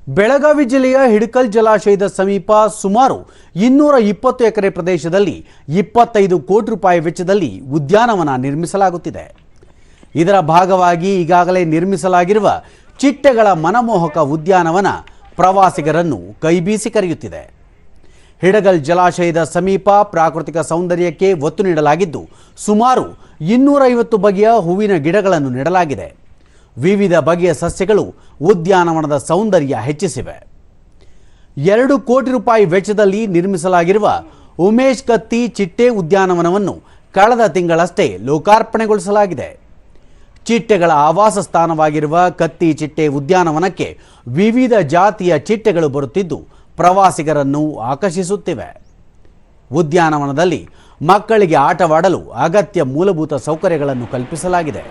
ಬೆಳಗಾವಿ ಜಿಲ್ಲೆಯ ಹಿಡಕಲ್ ಜಲಾಶಯದ ಸಮೀಪ ಸುಮಾರು 220 ಎಕರೆ ಪ್ರದೇಶದಲ್ಲಿ 25 ಕೋಟಿ ರೂಪಾಯಿ ವೆಚ್ಚದಲ್ಲಿ ಉದ್ಯಾನವನ ನಿರ್ಮಿಸಲಾಗುತ್ತಿದೆ. ಇದರ ಭಾಗವಾಗಿ ಈಗಾಗಲೇ ನಿರ್ಮಿಸಲಾಗಿರುವ ಚಿಟ್ಟೆಗಳ ಮನಮೋಹಕ ಉದ್ಯಾನವನ ಪ್ರವಾಸಿಗರನ್ನು ಕೈಬೀಸಿ ಕರೆಯುತ್ತಿದೆ. ಹಿಡಕಲ್ ಜಲಾಶಯದ ಸಮೀಪ ಪ್ರಾಕೃತಿಕ ಸೌಂದರ್ಯಕ್ಕೆ ಒತ್ತು ನೀಡಲಾಗಿದ್ದು ಸುಮಾರು 250 ಬಗೆಯ ಹೂವಿನ ಗಿಡಗಳನ್ನು ನೆಡಲಾಗಿದೆ. ವಿವಿಧ ಬಗೆಯ ಸಸ್ಯಗಳು ಉದ್ಯಾನವನದ ಸೌಂದರ್ಯ ಹೆಚ್ಚಿಸಿವೆ. 2 ಕೋಟಿ ರೂಪಾಯಿ ವೆಚ್ಚದಲ್ಲಿ ನಿರ್ಮಿಸಲಾಗಿರುವ ಉಮೇಶ್ ಕತ್ತಿ ಚಿಟ್ಟೆ ಉದ್ಯಾನವನವನ್ನು ಕಳೆದ ತಿಂಗಳಷ್ಟೇ ಲೋಕಾರ್ಪಣೆಗೊಳಿಸಲಾಗಿದೆ. ಚಿಟ್ಟೆಗಳ ಆವಾಸ ಸ್ಥಾನವಾಗಿರುವ ಕತ್ತಿ ಚಿಟ್ಟೆ ಉದ್ಯಾನವನಕ್ಕೆ ವಿವಿಧ ಜಾತಿಯ ಚಿಟ್ಟೆಗಳು ಬರುತ್ತಿದ್ದು ಪ್ರವಾಸಿಗರನ್ನು ಆಕರ್ಷಿಸುತ್ತಿವೆ. ಉದ್ಯಾನವನದಲ್ಲಿ ಮಕ್ಕಳಿಗೆ ಆಟವಾಡಲು ಅಗತ್ಯ ಮೂಲಭೂತ ಸೌಕರ್ಯಗಳನ್ನು ಕಲ್ಪಿಸಲಾಗಿದೆ.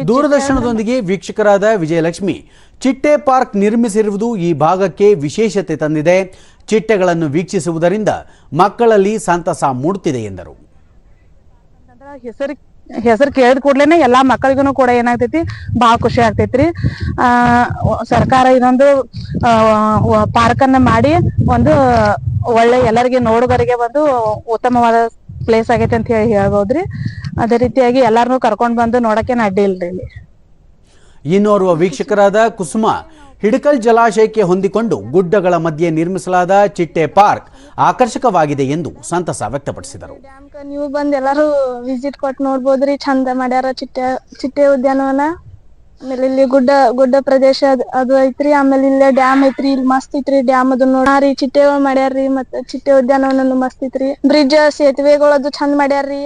ದೂರದರ್ಶನದೊಂದಿಗೆ ವೀಕ್ಷಕರಾದ ವಿಜಯಲಕ್ಷ್ಮಿ, ಚಿಟ್ಟೆ ಪಾರ್ಕ್ ನಿರ್ಮಿಸಿರುವುದು ಈ ಭಾಗಕ್ಕೆ ವಿಶೇಷತೆ ತಂದಿದೆ. ಚಿಟ್ಟೆಗಳನ್ನು ವೀಕ್ಷಿಸುವುದರಿಂದ ಮಕ್ಕಳಲ್ಲಿ ಸಂತಸ ಮೂಡುತ್ತಿದೆ ಎಂದರು. ಹೆಸರು ಕೇಳಿದ ಕೂಡಲೇ ಎಲ್ಲಾ ಮಕ್ಕಳಿಗೂ ಕೂಡ ಏನಾಗ್ತೈತಿ, ಬಹಳ ಖುಷಿ ಆಗ್ತೈತ್ರಿ. ಸರ್ಕಾರ ಇದೊಂದು ಪಾರ್ಕ್ ಅನ್ನ ಮಾಡಿ ಒಂದು ಒಳ್ಳೆ ಎಲ್ಲರಿಗೆ ನೋಡುಗರಿಗೆ ಒಂದು ಉತ್ತಮವಾದ ಪ್ಲೇಸ್ ಆಗೈತೆ ಅಂತ ಹೇಳ್ಬೋದ್ರಿ. ಅದೇ ರೀತಿಯಾಗಿ ಎಲ್ಲಾರನ್ನೂ ಕರ್ಕೊಂಡ್ ಬಂದು ನೋಡಕ್ಕೆ ಅಡ್ಡಿ ಇಲ್ರಿ. ಇನ್ನೋರ್ವ ವೀಕ್ಷಕರಾದ ಕುಸುಮ, ಹಿಡಕಲ್ ಜಲಾಶಯಕ್ಕೆ ಹೊಂದಿಕೊಂಡು ಗುಡ್ಡಗಳ ಮಧ್ಯೆ ನಿರ್ಮಿಸಲಾದ ಚಿಟ್ಟೆ ಪಾರ್ಕ್ ಆಕರ್ಷಕವಾಗಿದೆ ಎಂದು ಸಂತಸ ವ್ಯಕ್ತಪಡಿಸಿದರು. ನೀವು ಬಂದ್ ಎಲ್ಲಾರು ವಿಸಿಟ್ ಕೊಟ್ಟು ನೋಡ್ಬೋದ್ರಿ. ಚಂದ ಮಾಡ್ಯಾರ ಚಿಟ್ಟೆ ಉದ್ಯಾನವನ. ಆಮೇಲೆ ಇಲ್ಲಿ ಗುಡ್ಡ ಪ್ರದೇಶ ಅದು ಐತ್ರಿ. ಆಮೇಲೆ ಇಲ್ಲೇ ಡ್ಯಾಮ್ ಐತ್ರಿ, ಇಲ್ಲಿ ಮಸ್ತ್ ಐತ್ರಿ ಡ್ಯಾಮ್. ಅದು ನೋಡ್ರಿ ಚಿಟ್ಟೆಗಳು ಮಾಡ್ಯಾರ್ರಿ. ಮತ್ತೆ ಚಿಟ್ಟೆ ಉದ್ಯಾನವನ ಮಸ್ತ್ ಐತ್ರಿ. ಬ್ರಿಡ್ಜ್ ಸೇತುವೆಗಳು ಅದು ಚಂದ ಮಾಡ್ಯಾರ್ರಿ.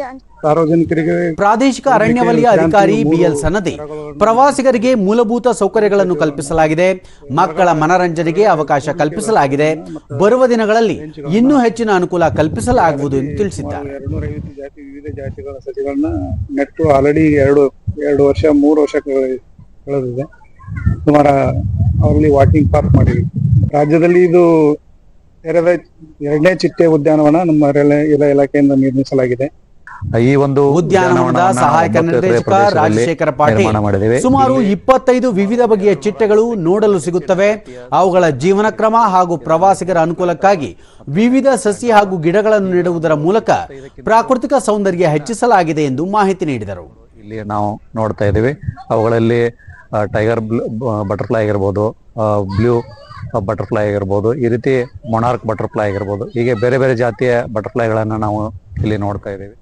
ಸಾರ್ವಜನಿಕರಿಗೆ ಪ್ರಾದೇಶಿಕ ಅರಣ್ಯ ವಲಯ ಅಧಿಕಾರಿ ಬಿಎಲ್ ಸನದಿ, ಪ್ರವಾಸಿಗರಿಗೆ ಮೂಲಭೂತ ಸೌಕರ್ಯಗಳನ್ನು ಕಲ್ಪಿಸಲಾಗಿದೆ. ಮಕ್ಕಳ ಮನರಂಜನೆಗೆ ಅವಕಾಶ ಕಲ್ಪಿಸಲಾಗಿದೆ. ಬರುವ ದಿನಗಳಲ್ಲಿ ಇನ್ನೂ ಹೆಚ್ಚಿನ ಅನುಕೂಲ ಕಲ್ಪಿಸಲಾಗುವುದು ಎಂದು ತಿಳಿಸಿದ್ದಾರೆ. 250 ವಿವಿಧ ಜಾತಿಗಳ ಸಸಿಗಳನ್ನ ನೆಟ್ಟು ಆಲ್ರೆಡಿ 2 ವರ್ಷ 3 ವರ್ಷ ಕಳೆದಿದೆ. ಸುಮಾರು ಅವರಲ್ಲಿ ವಾಕಿಂಗ್ ಪಾರ್ಕ್ ಮಾಡಿದ್ವಿ. ರಾಜ್ಯದಲ್ಲಿ ಇದು ತೆರೆದ 2ನೇ ಚಿಟ್ಟೆ ಉದ್ಯಾನವನ ನಮ್ಮ ಇಲಾಖೆಯಿಂದ ನಿರ್ಮಿಸಲಾಗಿದೆ. ಈ ಒಂದು ಉದ್ಯಾನವನದ ಸಹಾಯಕ ನಿರ್ದೇಶಕ ರಾಜಶೇಖರ ಪಾಟೀಲ್, ಸುಮಾರು 25 ವಿವಿಧ ಬಗೆಯ ಚಿಟ್ಟೆಗಳು ನೋಡಲು ಸಿಗುತ್ತವೆ. ಅವುಗಳ ಜೀವನ ಕ್ರಮ ಹಾಗೂ ಪ್ರವಾಸಿಗರ ಅನುಕೂಲಕ್ಕಾಗಿ ವಿವಿಧ ಸಸ್ಯ ಹಾಗೂ ಗಿಡಗಳನ್ನು ನೆಡುವುದರ ಮೂಲಕ ಪ್ರಾಕೃತಿಕ ಸೌಂದರ್ಯ ಹೆಚ್ಚಿಸಲಾಗಿದೆ ಎಂದು ಮಾಹಿತಿ ನೀಡಿದರು. ಇಲ್ಲಿ ನಾವು ನೋಡ್ತಾ ಇದ್ದೀವಿ, ಅವುಗಳಲ್ಲಿ ಟೈಗರ್ ಬಟರ್ಫ್ಲೈ ಆಗಿರ್ಬೋದು, ಬ್ಲೂ ಬಟರ್ಫ್ಲೈ ಆಗಿರ್ಬೋದು, ಈ ರೀತಿ ಮೊನಾರ್ಕ್ ಬಟರ್ಫ್ಲೈ ಆಗಿರ್ಬೋದು, ಹೀಗೆ ಬೇರೆ ಬೇರೆ ಜಾತಿಯ ಬಟರ್ಫ್ಲೈಗಳನ್ನು ನಾವು ಇಲ್ಲಿ ನೋಡ್ತಾ ಇದ್ದೀವಿ.